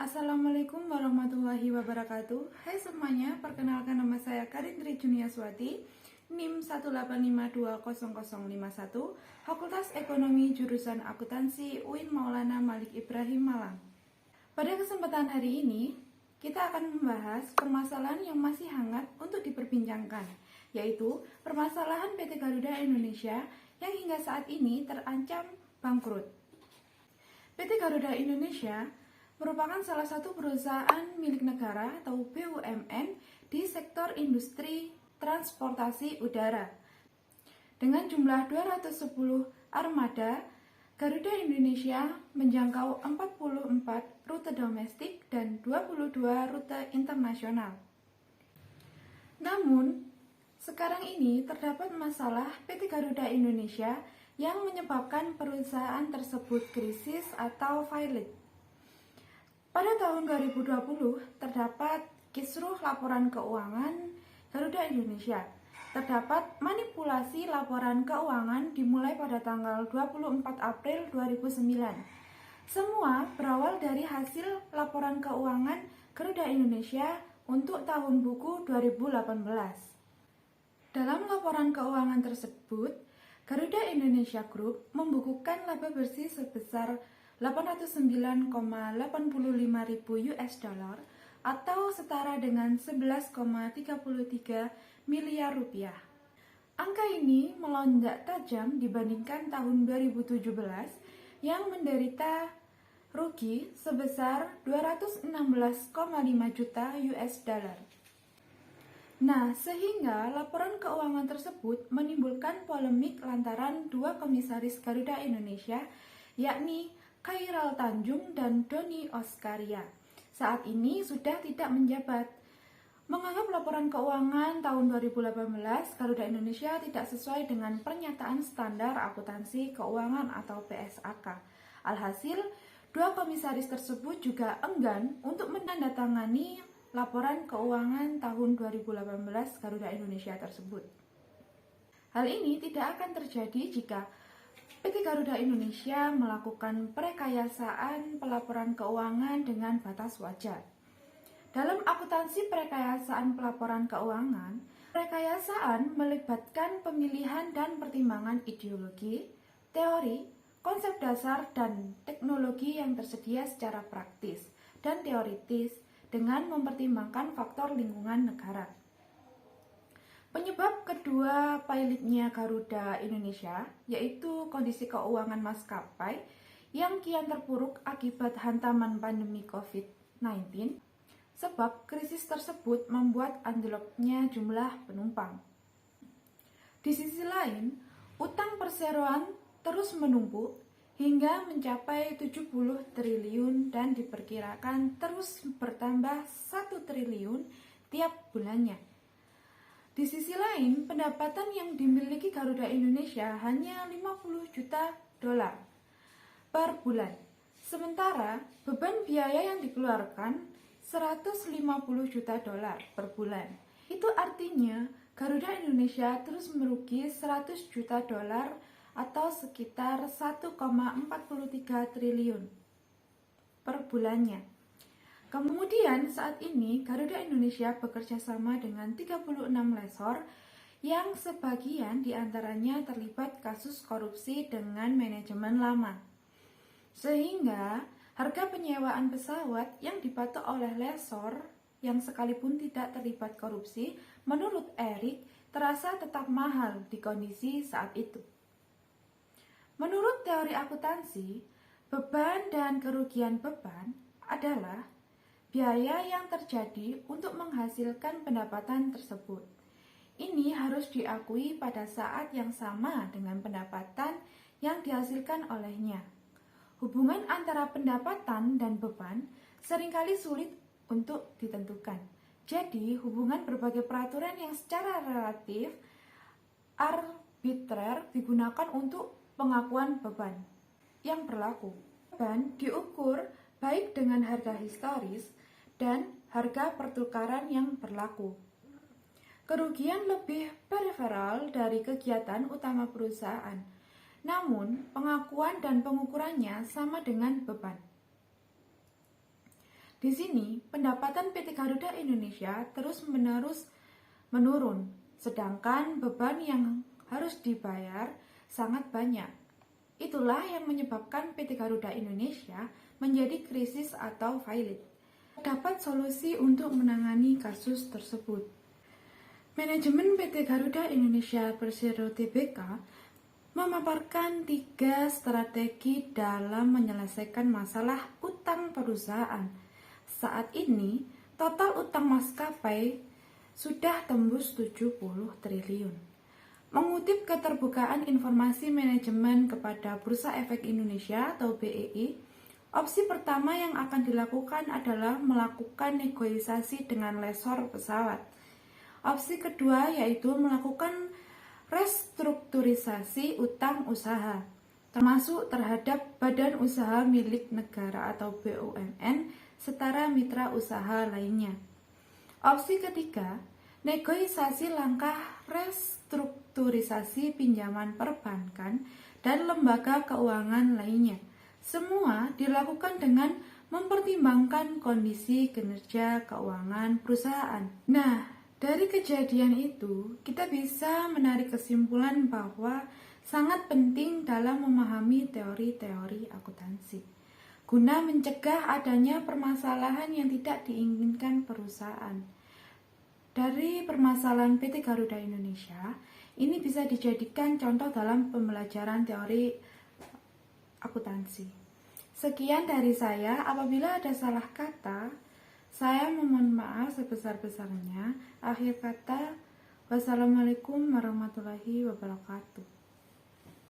Assalamualaikum warahmatullahi wabarakatuh. Hai semuanya, perkenalkan nama saya Karindri Juniaswati, NIM 185200051, Fakultas Ekonomi jurusan Akuntansi UIN Maulana Malik Ibrahim Malang. Pada kesempatan hari ini, kita akan membahas permasalahan yang masih hangat untuk diperbincangkan, yaitu permasalahan PT Garuda Indonesia yang hingga saat ini terancam bangkrut. PT Garuda Indonesia merupakan salah satu perusahaan milik negara atau BUMN di sektor industri transportasi udara. Dengan jumlah 210 armada, Garuda Indonesia menjangkau 44 rute domestik dan 22 rute internasional. Namun, sekarang ini terdapat masalah PT Garuda Indonesia yang menyebabkan perusahaan tersebut krisis atau failit. Pada tahun 2020, terdapat kisruh laporan keuangan Garuda Indonesia. Terdapat manipulasi laporan keuangan dimulai pada tanggal 24 April 2009. Semua berawal dari hasil laporan keuangan Garuda Indonesia untuk tahun buku 2018. Dalam laporan keuangan tersebut, Garuda Indonesia Group membukukan laba bersih sebesar 809,85 ribu US dollar atau setara dengan 11,33 miliar rupiah. Angka ini melonjak tajam dibandingkan tahun 2017 yang menderita rugi sebesar 216,5 juta US dollar. Nah, sehingga laporan keuangan tersebut menimbulkan polemik lantaran dua komisaris Garuda Indonesia, yakni Khairal Tanjung dan Doni Oskaria, saat ini sudah tidak menjabat. Menganggap laporan keuangan tahun 2018 Garuda Indonesia tidak sesuai dengan pernyataan standar akuntansi keuangan atau PSAK. Alhasil, dua komisaris tersebut juga enggan untuk menandatangani laporan keuangan tahun 2018 Garuda Indonesia tersebut. Hal ini tidak akan terjadi jika PT Garuda Indonesia melakukan perekayasaan pelaporan keuangan dengan batas wajar. Dalam akuntansi perekayasaan pelaporan keuangan, perekayasaan melibatkan pemilihan dan pertimbangan ideologi, teori, konsep dasar, dan teknologi yang tersedia secara praktis dan teoritis dengan mempertimbangkan faktor lingkungan negara. Penyebab kedua pailitnya Garuda Indonesia yaitu kondisi keuangan maskapai yang kian terpuruk akibat hantaman pandemi COVID-19, sebab krisis tersebut membuat anjloknya jumlah penumpang. Di sisi lain, utang perseroan terus menumpuk hingga mencapai 70 triliun dan diperkirakan terus bertambah 1 triliun tiap bulannya. Di sisi lain, pendapatan yang dimiliki Garuda Indonesia hanya 50 juta dolar per bulan. Sementara beban biaya yang dikeluarkan 150 juta dolar per bulan. Itu artinya Garuda Indonesia terus merugi 100 juta dolar atau sekitar 1,43 triliun per bulannya. Kemudian saat ini Garuda Indonesia bekerja sama dengan 36 lessor yang sebagian diantaranya terlibat kasus korupsi dengan manajemen lama. Sehingga harga penyewaan pesawat yang dipatok oleh lessor yang sekalipun tidak terlibat korupsi, menurut Erick, terasa tetap mahal di kondisi saat itu. Menurut teori akuntansi, beban dan kerugian beban adalah biaya yang terjadi untuk menghasilkan pendapatan tersebut. Ini harus diakui pada saat yang sama dengan pendapatan yang dihasilkan olehnya. Hubungan antara pendapatan dan beban seringkali sulit untuk ditentukan. Jadi, hubungan berbagai peraturan yang secara relatif arbitrer digunakan untuk pengakuan beban yang berlaku. Beban diukur baik dengan harga historis dan harga pertukaran yang berlaku. Kerugian lebih periferal dari kegiatan utama perusahaan, namun pengakuan dan pengukurannya sama dengan beban. Di sini, pendapatan PT Garuda Indonesia terus-menerus menurun, sedangkan beban yang harus dibayar sangat banyak. Itulah yang menyebabkan PT Garuda Indonesia menjadi krisis atau failit. Dapat solusi untuk menangani kasus tersebut. Manajemen PT Garuda Indonesia Persero Tbk memaparkan 3 strategi dalam menyelesaikan masalah utang perusahaan. Saat ini, total utang maskapai sudah tembus 70 triliun. Mengutip keterbukaan informasi manajemen kepada Bursa Efek Indonesia atau BEI, opsi pertama yang akan dilakukan adalah melakukan negosiasi dengan lessor pesawat. Opsi kedua yaitu melakukan restrukturisasi utang usaha, termasuk terhadap badan usaha milik negara atau BUMN setara mitra usaha lainnya. Opsi ketiga, negosiasi langkah restrukturisasi pinjaman perbankan dan lembaga keuangan lainnya. Semua dilakukan dengan mempertimbangkan kondisi kinerja keuangan perusahaan. Nah, dari kejadian itu, kita bisa menarik kesimpulan bahwa sangat penting dalam memahami teori-teori akuntansi guna mencegah adanya permasalahan yang tidak diinginkan perusahaan. Dari permasalahan PT Garuda Indonesia, ini bisa dijadikan contoh dalam pembelajaran teori akuntansi. Sekian dari saya, apabila ada salah kata, saya memohon maaf sebesar-besarnya. Akhir kata, wassalamualaikum warahmatullahi wabarakatuh.